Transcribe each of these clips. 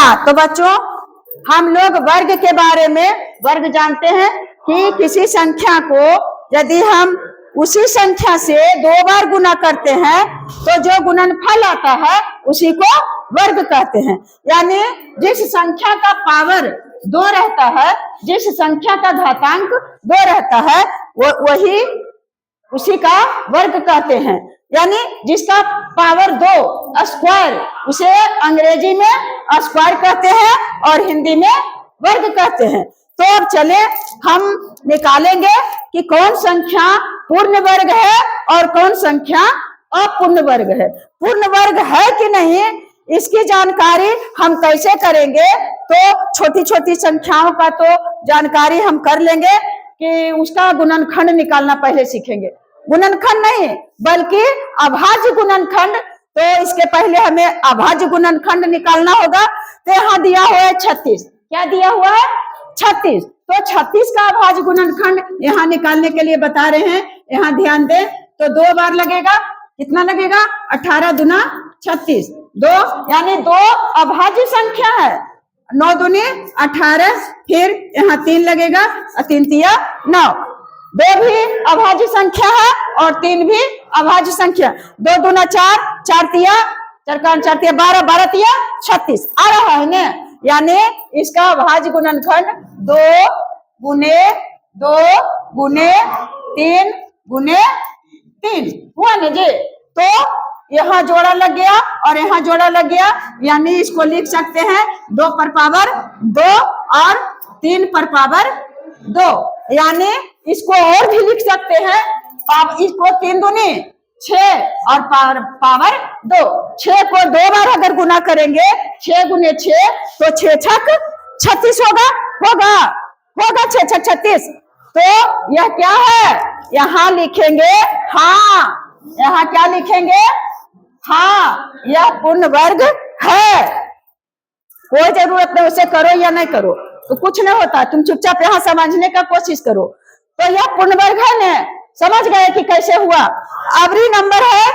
तो बच्चों हम लोग वर्ग के बारे में वर्ग जानते हैं कि किसी संख्या को यदि हम उसी संख्या से 2 बार गुना करते हैं तो जो गुणनफल आता है उसी को वर्ग कहते हैं। यानी जिस संख्या का पावर 2 रहता है, जिस संख्या का घातांक 2 रहता है, वो वही उसी का वर्ग कहते हैं। यानी जिसका पावर 2 स्क्वायर, उसे अंग्रेजी में स्क्वायर कहते हैं और हिंदी में वर्ग कहते हैं। तो अब चले हम निकालेंगे कि कौन संख्या पूर्ण वर्ग है और कौन संख्या अपूर्ण वर्ग है। पूर्ण वर्ग है कि नहीं इसकी जानकारी हम कैसे करेंगे, तो छोटी छोटी संख्याओं का तो जानकारी हम कर लेंगे कि उसका गुणनखंड निकालना पहले सीखेंगे। गुणनखंड नहीं बल्कि अभाज्य गुणनखंड। तो इसके पहले हमें अभाज्य गुणनखंड निकालना होगा। तो यहाँ दिया हुआ है 36। क्या दिया हुआ है? 36। तो 36 का अभाज्य गुणनखंड यहाँ निकालने के लिए बता रहे हैं। यहाँ ध्यान दें तो 2 बार लगेगा। कितना लगेगा? 18 दूना 36, 2 यानी 2 अभाज्य संख्या है। 9 दूनी 18, फिर यहाँ 3 लगेगा, 3 तिया 9। 2 भी अभाज्य संख्या है और 3 भी अभाज्य संख्या। 2 दूना 4, 4 तिया 12, 12 तिया 36 आ रहा है ना। यानी इसका अभाज्य गुणनखंड 2 गुने 2 गुने 3 गुने 3 हुआ ना जी। तो यहाँ जोड़ा लग गया और यहाँ जोड़ा लग गया। यानी इसको लिख सकते हैं 2 पर पावर 2 और 3 पर पावर 2। यानी इसको और भी लिख सकते हैं। इसको 3 दूनी 6 और पावर 2। 6 को 2 बार अगर गुना करेंगे, 6 गुने 6 तो 6 छक 36 होगा। 6 छक 36। तो यह क्या है? यहाँ लिखेंगे हाँ। यहाँ क्या लिखेंगे? हाँ, यह पूर्ण वर्ग है। कोई जरूरत नहीं उसे करो या नहीं करो तो कुछ नहीं होता। तुम चुपचाप यहाँ समझने का कोशिश करो। तो यह पूर्ण वर्ग है ना। समझ गए कि कैसे हुआ? अबरी नंबर है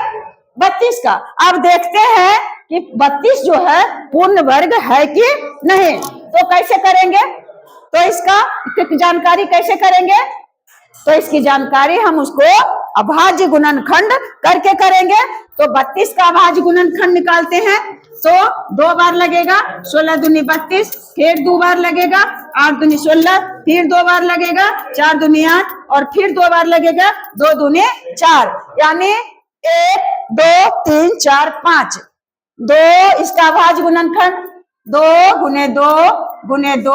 32 का। अब देखते हैं कि 32 जो है पूर्ण वर्ग है कि नहीं। तो कैसे करेंगे? तो इसका जानकारी कैसे करेंगे? तो इसकी जानकारी हम उसको अभाज्य गुणनखंड करके करेंगे। तो 32 का अभाज्य गुणनखंड निकालते हैं तो 2 बार लगेगा। 16 दूनी 32, फिर 2 बार लगेगा। 8 दूनी 16, फिर 2 बार लगेगा। 4 दूनी 8 और फिर 2 बार लगेगा। 2 दूनी 4 यानी 1 2 3 4 5। 2 इसका अभाज्य गुणनखंड 2 गुने 2 गुने 2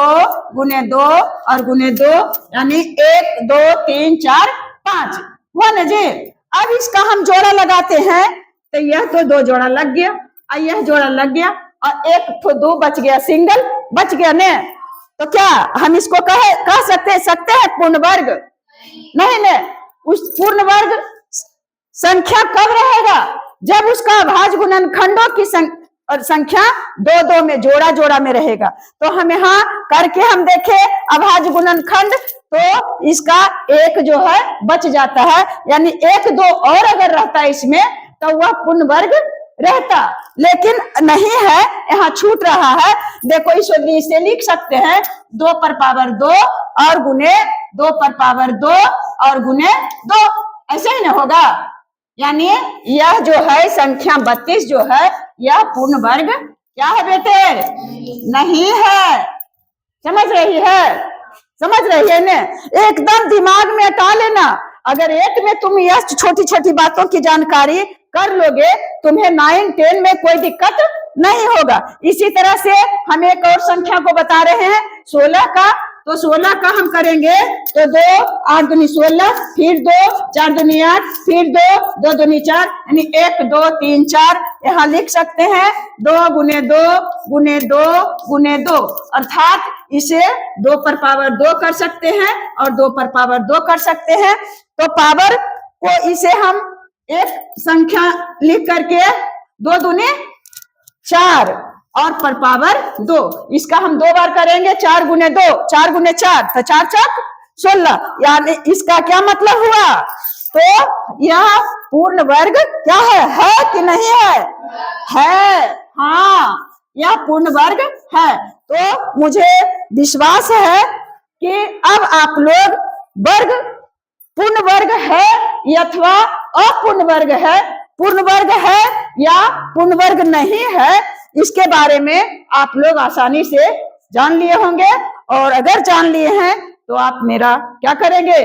गुने 2 और गुने 2 यानी 1 2 3 4 5 हुआ ना जी। अब इसका हम जोड़ा लगाते हैं तो यह तो 2 जोड़ा लग गया और यह जोड़ा लग गया और 1 तो 2 बच गया, सिंगल बच गया ने। तो क्या हम इसको कह सकते हैं पूर्ण वर्ग? नहीं ने। उस पूर्ण वर्ग संख्या कब रहेगा? जब उसका अभाज्य गुणनखंडों की संख्या 2 2 में जोड़ा जोड़ा में रहेगा। तो हम यहाँ करके हम देखे अभाज्य गुणनखंड तो इसका 1 जो है बच जाता है। यानी 1 2 और अगर रहता इसमें तो वह पूर्ण वर्ग रहता, लेकिन नहीं है, यहाँ छूट रहा है। देखो इसे लिख सकते हैं 2 पर पावर 2 और गुने 2 पर पावर 2 और गुने 2। ऐसे ही ना होगा। यानी यह जो है संख्या 32 जो है यह पूर्ण वर्ग क्या है बेटे? नहीं है। समझ रही है? समझ रही है ने? एकदम दिमाग में हटा लेना। अगर 8 में तुम यह छोटी छोटी बातों की जानकारी कर लोगे तुम्हें 9 10 में कोई दिक्कत नहीं होगा। इसी तरह से हम एक और संख्या को बता रहे हैं 16 का। तो 16 का हम करेंगे तो 2 8 दूनी 16, फिर 2 4 दूनी 8, फिर 2 2 दूनी 4 यानी 1 2 3 4। यहाँ लिख सकते हैं 2 गुने 2 गुने 2 गुने 2 अर्थात इसे 2 पर पावर 2 कर सकते हैं और 2 पर पावर 2 कर सकते हैं। तो पावर को इसे हम एक संख्या लिख करके 2 दूनी 4 और पर पावर 2 इसका हम 2 बार करेंगे। 4 गुने 2 4 गुने 4 तो 4 4 16। यानी इसका क्या मतलब हुआ? तो यह पूर्ण वर्ग क्या है कि नहीं है? है। हाँ, या पूर्ण वर्ग है। तो मुझे विश्वास है कि अब आप लोग वर्ग पूर्ण वर्ग है अथवा अपूर्ण वर्ग है, पूर्ण वर्ग है या पूर्ण वर्ग नहीं है, इसके बारे में आप लोग आसानी से जान लिए होंगे। और अगर जान लिए हैं तो आप मेरा क्या करेंगे,